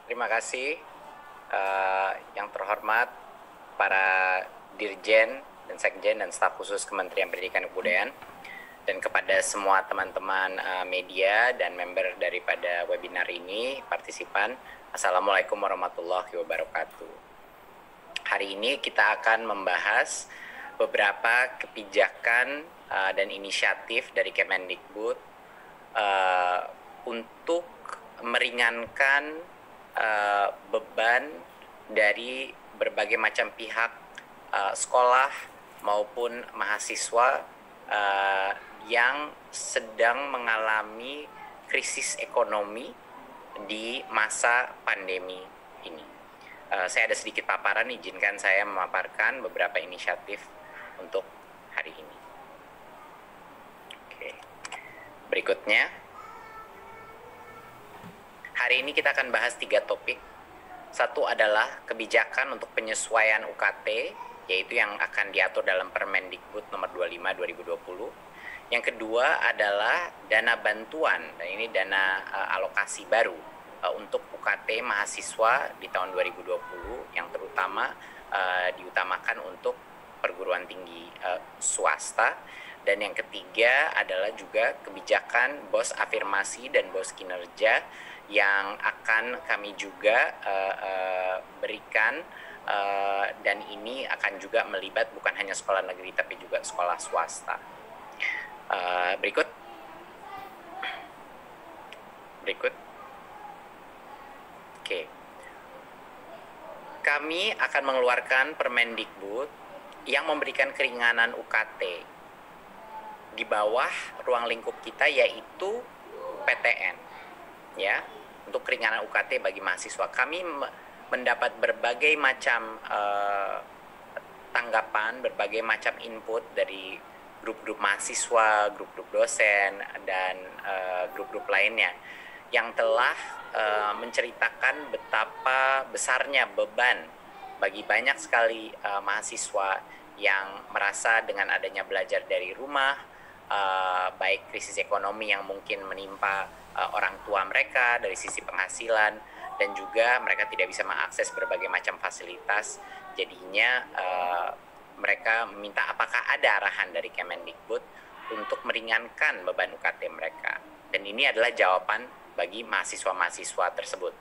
Terima kasih yang terhormat para Dirjen dan Sekjen dan staf khusus Kementerian Pendidikan dan Kebudayaan, dan kepada semua teman-teman media dan member daripada webinar ini, partisipan. Assalamualaikum warahmatullahi wabarakatuh. Hari ini kita akan membahas beberapa kebijakan dan inisiatif dari Kemendikbud untuk meringankan beban dari berbagai macam pihak, sekolah maupun mahasiswa yang sedang mengalami krisis ekonomi di masa pandemi ini. Saya ada sedikit paparan, izinkan saya memaparkan beberapa inisiatif untuk hari ini. Oke. Berikutnya, hari ini kita akan bahas 3 topik. Satu adalah kebijakan untuk penyesuaian UKT, yaitu yang akan diatur dalam Permendikbud nomor 25 2020. Yang kedua adalah dana bantuan, dan ini dana alokasi baru untuk UKT mahasiswa di tahun 2020 yang terutama diutamakan untuk perguruan tinggi swasta. Dan yang ketiga adalah juga kebijakan BOS afirmasi dan BOS kinerja yang akan kami juga berikan, dan ini akan juga melibat bukan hanya sekolah negeri tapi juga sekolah swasta. Berikut. Oke. Kami akan mengeluarkan Permendikbud yang memberikan keringanan UKT di bawah ruang lingkup kita, yaitu PTN, ya, untuk keringanan UKT bagi mahasiswa. Kami mendapat berbagai macam tanggapan, berbagai macam input dari grup-grup mahasiswa, grup-grup dosen, dan grup-grup lainnya yang telah menceritakan betapa besarnya beban bagi banyak sekali mahasiswa yang merasa dengan adanya belajar dari rumah, baik krisis ekonomi yang mungkin menimpa orang tua mereka dari sisi penghasilan, dan juga mereka tidak bisa mengakses berbagai macam fasilitas. Jadinya mereka meminta apakah ada arahan dari Kemendikbud untuk meringankan beban UKT mereka. Dan ini adalah jawaban bagi mahasiswa-mahasiswa tersebut.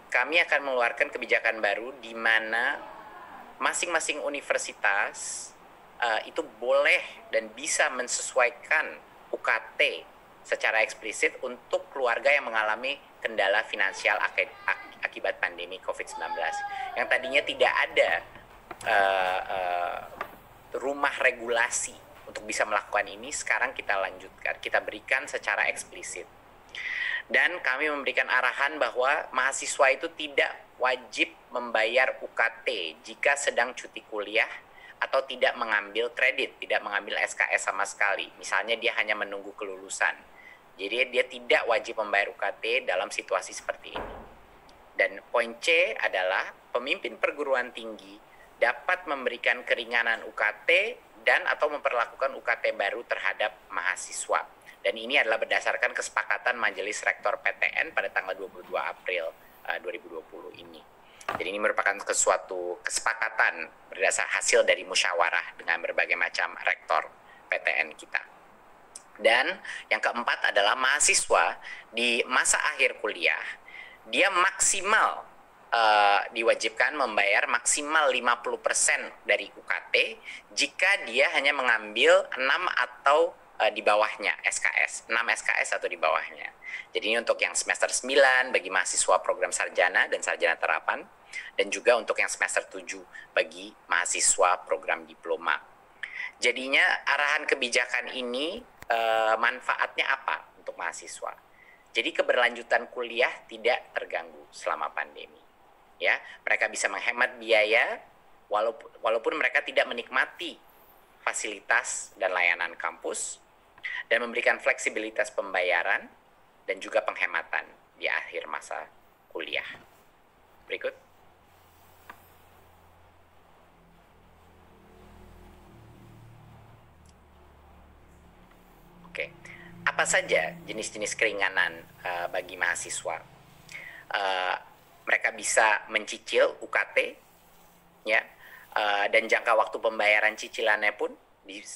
Kami akan mengeluarkan kebijakan baru di mana masing-masing universitas itu boleh dan bisa mensesuaikan UKT secara eksplisit untuk keluarga yang mengalami kendala finansial akibat pandemi COVID-19. Yang tadinya tidak ada rumah regulasi untuk bisa melakukan ini, sekarang kita lanjutkan, kita berikan secara eksplisit. Dan kami memberikan arahan bahwa mahasiswa itu tidak wajib membayar UKT jika sedang cuti kuliah atau tidak mengambil kredit, tidak mengambil SKS sama sekali. Misalnya dia hanya menunggu kelulusan. Jadi dia tidak wajib membayar UKT dalam situasi seperti ini. Dan poin C adalah pemimpin perguruan tinggi dapat memberikan keringanan UKT dan atau memperlakukan UKT baru terhadap mahasiswa. Dan ini adalah berdasarkan kesepakatan Majelis Rektor PTN pada tanggal 22 April 2020 ini. Jadi ini merupakan suatu kesepakatan berdasar hasil dari musyawarah dengan berbagai macam rektor PTN kita. Dan yang keempat adalah mahasiswa di masa akhir kuliah, dia maksimal diwajibkan membayar maksimal 50% dari UKT jika dia hanya mengambil 6 atau di bawahnya SKS, 6 SKS atau di bawahnya. Jadi ini untuk yang semester 9 bagi mahasiswa program sarjana dan sarjana terapan, dan juga untuk yang semester 7 bagi mahasiswa program diploma. Jadinya arahan kebijakan ini manfaatnya apa untuk mahasiswa? Jadi keberlanjutan kuliah tidak terganggu selama pandemi. Ya, mereka bisa menghemat biaya walaupun mereka tidak menikmati fasilitas dan layanan kampus, dan memberikan fleksibilitas pembayaran dan juga penghematan di akhir masa kuliah. Berikut. Oke, apa saja jenis-jenis keringanan bagi mahasiswa? mereka bisa mencicil UKT, ya, dan jangka waktu pembayaran cicilannya pun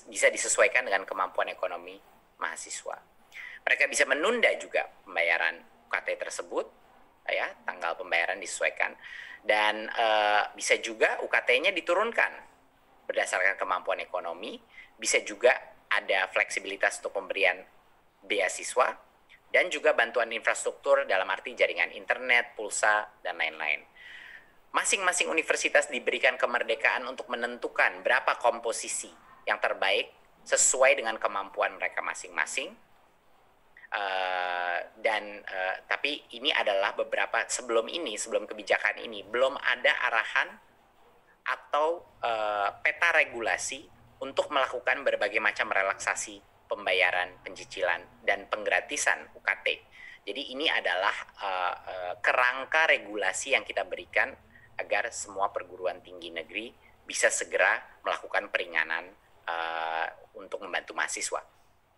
bisa disesuaikan dengan kemampuan ekonomi mahasiswa. Mereka bisa menunda juga pembayaran UKT tersebut, ya, tanggal pembayaran disesuaikan, dan bisa juga UKT-nya diturunkan berdasarkan kemampuan ekonomi. Bisa juga ada fleksibilitas untuk pemberian beasiswa dan juga bantuan infrastruktur dalam arti jaringan internet, pulsa, dan lain-lain. Masing-masing universitas diberikan kemerdekaan untuk menentukan berapa komposisi yang terbaik sesuai dengan kemampuan mereka masing-masing. Tapi ini adalah beberapa sebelum kebijakan ini belum ada arahan atau peta regulasi untuk melakukan berbagai macam relaksasi pembayaran, pencicilan, dan penggratisan UKT. Jadi ini adalah kerangka regulasi yang kita berikan agar semua perguruan tinggi negeri bisa segera melakukan peringanan untuk membantu mahasiswa.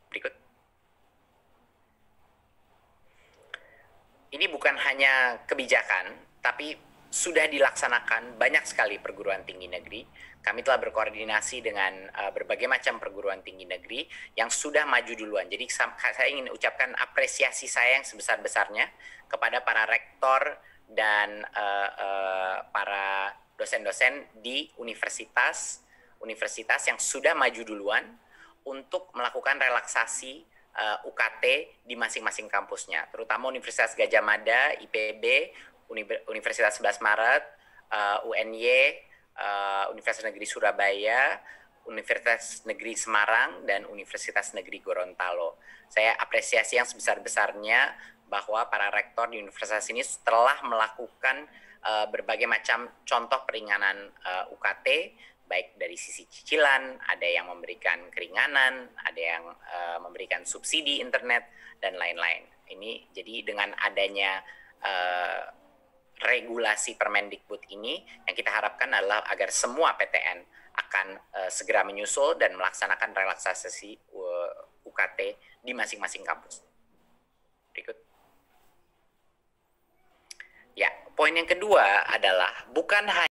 Berikut. Ini bukan hanya kebijakan, tapi sudah dilaksanakan banyak sekali perguruan tinggi negeri. Kami telah berkoordinasi dengan berbagai macam perguruan tinggi negeri yang sudah maju duluan. Jadi saya ingin ucapkan apresiasi saya yang sebesar-besarnya kepada para rektor dan para dosen-dosen di universitas yang sudah maju duluan untuk melakukan relaksasi UKT di masing-masing kampusnya, terutama Universitas Gadjah Mada, IPB, Universitas 11 Maret, UNY, Universitas Negeri Surabaya, Universitas Negeri Semarang, dan Universitas Negeri Gorontalo. Saya apresiasi yang sebesar-besarnya bahwa para rektor di universitas ini telah melakukan berbagai macam contoh peringanan UKT, baik dari sisi cicilan, ada yang memberikan keringanan, ada yang memberikan subsidi internet, dan lain-lain. Ini jadi dengan adanya regulasi Permendikbud ini, yang kita harapkan adalah agar semua PTN akan segera menyusul dan melaksanakan relaksasi UKT di masing-masing kampus. Berikut. Ya, poin yang kedua adalah bukan hanya